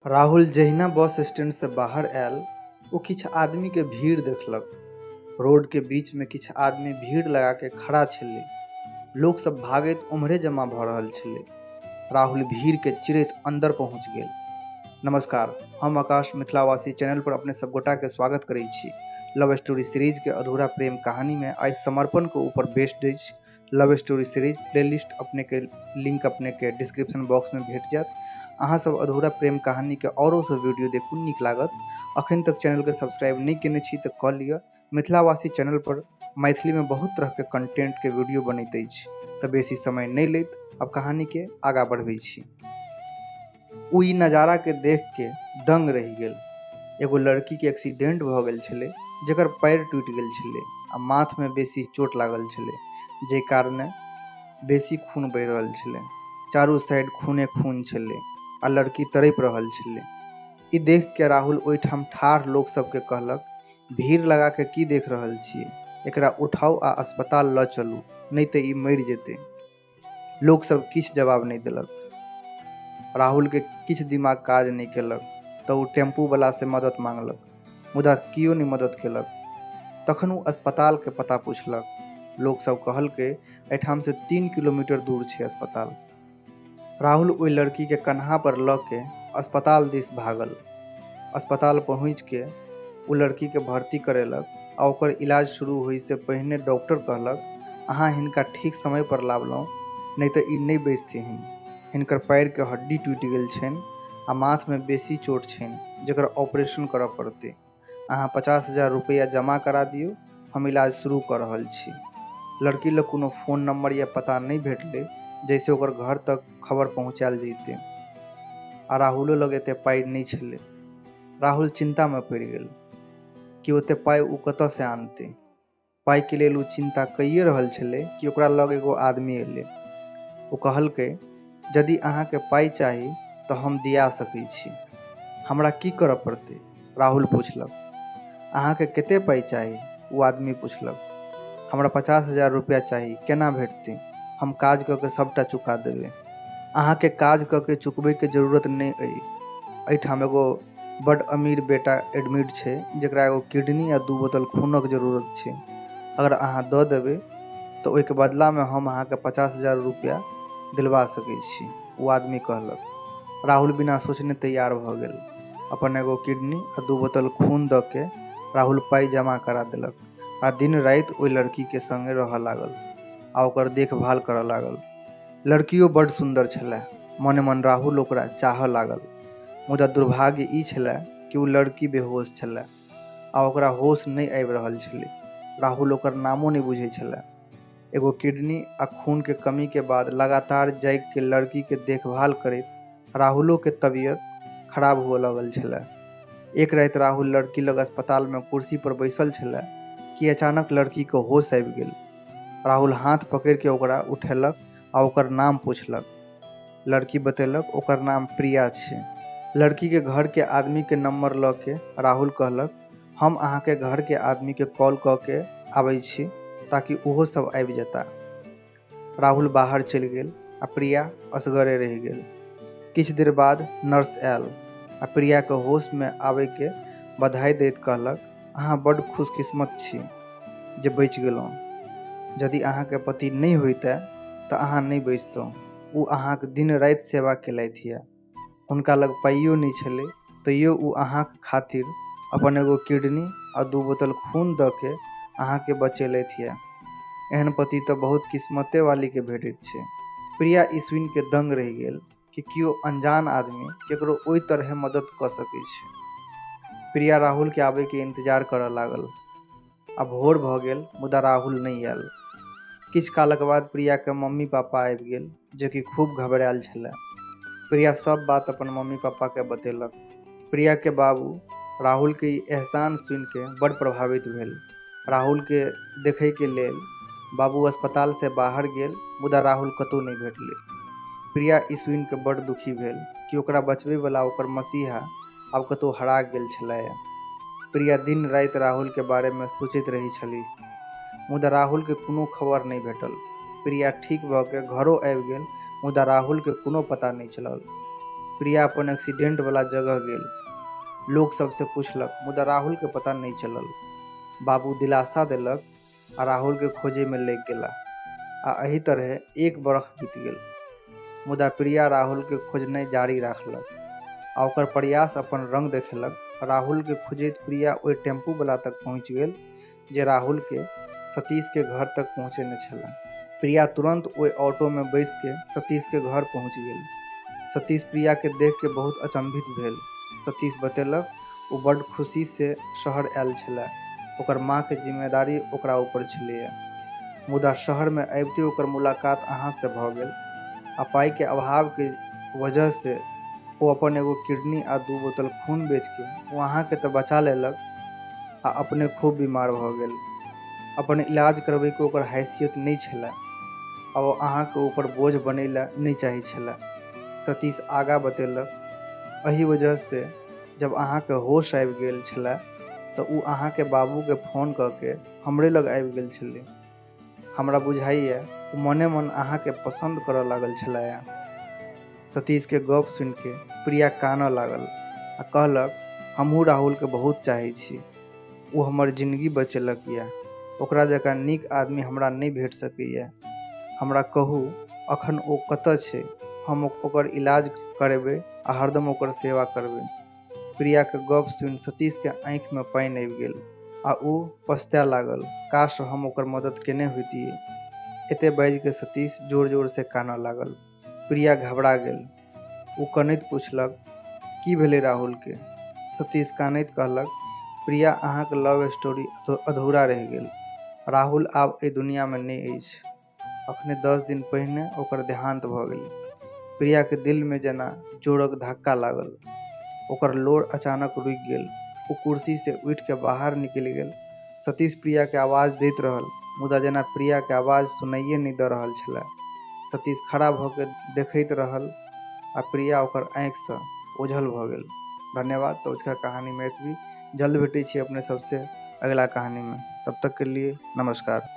राहुल जहिना bus stand से बाहर आयल ओ किछु आदमी के भीड़ देखलक। रोड के बीच में किछु आदमी भीड़ लगा के खड़ा छलै। लोग सब भागैत उम्हरे जमा भ रहल छलै। राहुल भीड़ के चिरैत अंदर पहुंच गेल। नमस्कार, हम आकाश मिथिलावासी चैनल पर अपने सब गोटा के स्वागत करै छी। लव स्टोरी सीरीज के अधूरा प्रेम कहानी में आज समर्पण के ऊपर बेस्ड अछि। लव स्टोरी सीरीज प्लेलिस्ट अपने के लिंक अपने के डिस्क्रिप्शन बॉक्स में भेट जायत। अहाँ सब अधूरा प्रेम कहानी के औरो सब वीडियो देखू, नीक लागत। अखन तक चैनल के सब्सक्राइब नहीं केने छी तो क लिअ। मिथिलावासी चैनल पर मैथिली में बहुत तरह के कंटेंट के वीडियो बनैत अछि। तो बेसी समय नहीं लैत अब कहानी के आगा बढ़बै छी। उ ई नजारा के देख के दंग रह गेल। एगो लड़की के एक्सीडेंट भ गेल छले, जेकर पैर टूट गेल छले आ माथ में बेसी चोट लागल छले, जे कारण बेसी खून बह रहल छले। चारू साइड खूने खून छले आ लड़की तड़प रहल छले। ई देख के राहुल ओइठाम ठाढ़ लोग सबके कहलक, भीड़ लगा के की देख रहल छियै, एकरा उठाओ आ अस्पताल ल चलू, नहीं तो ई मर जेते। लोग सब किछ जवाब नहीं दिलक। राहुल के किछ दिमाग काज नहीं केलक तो उ टेम्पू वाला से मदद मांगलक, मुदा कियो नहीं मदद केलक। तखन उ अस्पताल के पता पूछलक। लोग सब कहल के एठाम से 3 किलोमीटर दूर छे अस्पताल। राहुल ओइ लड़की के कन्हा पर ल के अस्पताल दिस भागल। अस्पताल पहुँच के उ लड़की के भर्ती करेलक आ ओकर इलाज शुरू होइ से पहिने डॉक्टर कहलक, अहाँ हिनका ठीक समय पर लावलौं, नहीं तो ई नहीं बचथिन। हिनकर पैर के हड्डी टूट गेल छेन आ माथ में बेसी चोट छेन, जेकर ऑपरेशन करऽ पड़ते। अहाँ 50,000 रुपया जमा करा दियो, हम इलाज शुरू कर रहल छी। लड़की लग कोनो फोन नंबर या पता नहीं भेटले जैसे ओकर घर तक खबर पहुँचायल जैते। आ राहुलो लग एते पाई नहीं छले। राहुल चिंता में पड़ गेल कि ओते पाई उ कतऽ से आनते। पाई के लेल उ चिंता कइए रहल छले कि ओकरा लग एगो आदमी एले। ओ कहलकै, यदि अहाँ के पाई चाही तो हम दिया सकै छी। हमरा की करऽ पड़ते? राहुल पूछलक। अहाँ के कते पाई चाही? वो आदमी पूछलक। हमरा 50,000 रुपया चाही, केना भेटते? हम काज क के सबटा चुका देबे। अहाँ के काज क के चुकबे के जरूरत नहीं अइ। एठाम एगो बड़ अमीर बेटा एडमिट छे, जेकरा एगो किडनी आ 2 बोतल खूनक जरूरत छे। अगर अहाँ द देबे तो ओइ के बदला में हम अहाँ के 50,000 रुपया दिलवा सकै छी, वो आदमी कहलक। राहुल बिना सोचने तैयार भ गेल। अपन एगो किडनी आ 2 बोतल खून द के राहुल पाई जमा करा देलक आ दिन रात ओइ लड़की के संगे रह लागल आ ओकर देखभाल करऽ लागल। लड़कियों बड़ सुंदर छले, मने मन राहुल ओकरा चाह लागल। मुदा दुर्भाग्य ई छले कि उ लड़की बेहोश छले आ ओकरा होश नहीं आबि रहल छले। राहुल ओकर नामो नहीं बुझे छले। एगो किडनी आ खून के कमी के बाद लगातार जाग के लड़की के देखभाल करैत राहुलो के तबीयत खराब हुए लगल छले। एक रात राहुल लड़की लग अस्पताल में कुर्सी पर बैसल छले कि अचानक लड़की के होश आबि गेल। राहुल हाथ पकड़ के ओकरा उठेलक आ ओकर नाम पूछलक। लड़की बतेलक ओकर नाम प्रिया छे। लड़की के घर के आदमी के नंबर ल के राहुल कहलक, हम अहाँ के घर के आदमी के कॉल क के आबै छी ताकि उहो सब आबि जेता। राहुल बाहर चल गेल आ प्रिया असगरे रह गेल। किछ देर बाद नर्स आयल आ प्रिया के होश में आवे के बधाई दैत कहलक, अहाँ बड़ खुशकिस्मत छी जे बचि गेलौं। यदि अहाँ के पति नहीं होइते तो अहाँ नहीं बचतौं। उ अहाँ के दिन रात सेवा केलथि है। हुनका लग पाइयो नहीं छले तैयो उ अहाँ के खातिर अपन एगो किडनी आ 2 बोतल खून द के अहाँ के बचेलथि है। एहन पति तो बहुत किस्मते वाली के भेटैत छे। प्रिया ई सुनि के दंग रह गेल कि कियो अनजान आदमी केकरो ओइ तरह मदद क सकै छे। प्रिया राहुल के आवे के इंतजार करऽ लागल। अब भोर भ गेल मुदा राहुल नहीं आयल। किछ कालक बाद प्रिया के मम्मी पापा आबि गेल, जे कि खूब घबरायल छले। प्रिया सब बात अपन मम्मी पापा के बतेलक। प्रिया के बाबू राहुल के ई एहसान सुन के बड़ प्रभावित भेल। राहुल के देखे के लेल बाबू अस्पताल से बाहर गेल, मुदा राहुल कतौ नहीं भेटले। प्रिया ई सुन के बड़ दुखी भेल कि ओकरा बचबे वाला ओकर मसीहा आब कतौ हरा गेल छलैया। प्रिया दिन रात राहुल के बारे में सोचैत रही छली, मुदा राहुल के कोनो खबर नहीं भेटल। प्रिया ठीक भ के घरो आबि गेल, मुदा राहुल के कोनो पता नहीं चलल। प्रिया अपन एक्सीडेंट वाला जगह गेल। लोग सबसे पूछलक मुदा राहुल के पता नहीं चलल। बाबू दिलासा देलक आ राहुल के खोजे में लग गेला। आ एही तरह 1 बरख बीत गेल। मुदा प्रिया राहुल के खोजनाइ जारी राखलक आ ओकर प्रयास अपन रंग देखेलक। राहुल के खोजैत प्रिया ओइ टेम्पू वाला तक पहुँच गेल जे राहुल के सतीश के घर तक पहुँचेने छला। प्रिया तुरंत ओइ ऑटो में बैस के सतीश के घर पहुँच गेल। सतीश प्रिया के देख के बहुत अचंभित भेल। सतीश बतेलक वो बड़ खुशी से शहर आयल छला। ओकर माँ के जिम्मेदारी ओकरा ऊपर छलैया। मुदा शहर में आबिते ओकर मुलाकात अहाँ से भ गेल आ पाई के अभाव के वजह से वो अपन एगो किडनी आ 2 बोतल खून बेच के वो अहाँ के तो बचा लेलक आ अपने खूब बीमार भ गेल। अपन इलाज करबै के ओकर हैसियत नहीं छला आ वो अहाँ के ऊपर बोझ बनैला नहीं चाही छला। सतीश आगा बतेलक एही वजह से जब अहाँ के होश आबि गेल छला तो उ अहाँ के बाबू के फोन करके हमरे लग आबि गेल छलै। हमरा बुझाइया उ मने मन अहाँ के पसंद करऽ लागल छलाया। सतीश के गप सुन के प्रिया कानऽ लागल आ कहलक हमहू राहुल के बहुत चाहै छी। उ हमर जिंदगी बचेलक या। ओकरा जकाँ नीक आदमी हमरा नहीं भेट सकैया। हमरा कहू अखन ओ कतऽ छै? हम ओकर इलाज करेबै आ हरदम ओकर सेवा करबै। प्रिया के गप सुन सतीश के आँख में पानि आबि गेल आ उ पछताए लागल काश हम ओकर मदद केने होतियै। एते बाजि के सतीश जोर जोर से कानऽ लागल। प्रिया घबरा गेल। उ कनैत पूछलक की भेलै राहुल के? सतीश कानैत कहलक प्रिया अहाँ के लव स्टोरी अधूरा रहि गेल। राहुल आब एहि दुनिया में नहीं अछि। अखने 10 दिन पहिने ओकर देहांत भ गेलै। प्रिया के दिल में जेना जोरक धक्का लागल। ओकर लोर अचानक रुकि गेल। वो कुर्सी से उठ के बाहर निकलि गेल। सतीश प्रिया के आवाज दैत रहल मुदा जेना प्रिया के आवाज सुनाइए नहीं द रहल छला। सतीश खड़ा भ के देखैत रहल आ प्रिया ओकर आँख से ओझल भ गेल। धन्यवाद। तो उसका कहानी में एतबी। जल्द भेटै छी अपने सबसे अगला कहानी में। तब तक के लिए नमस्कार।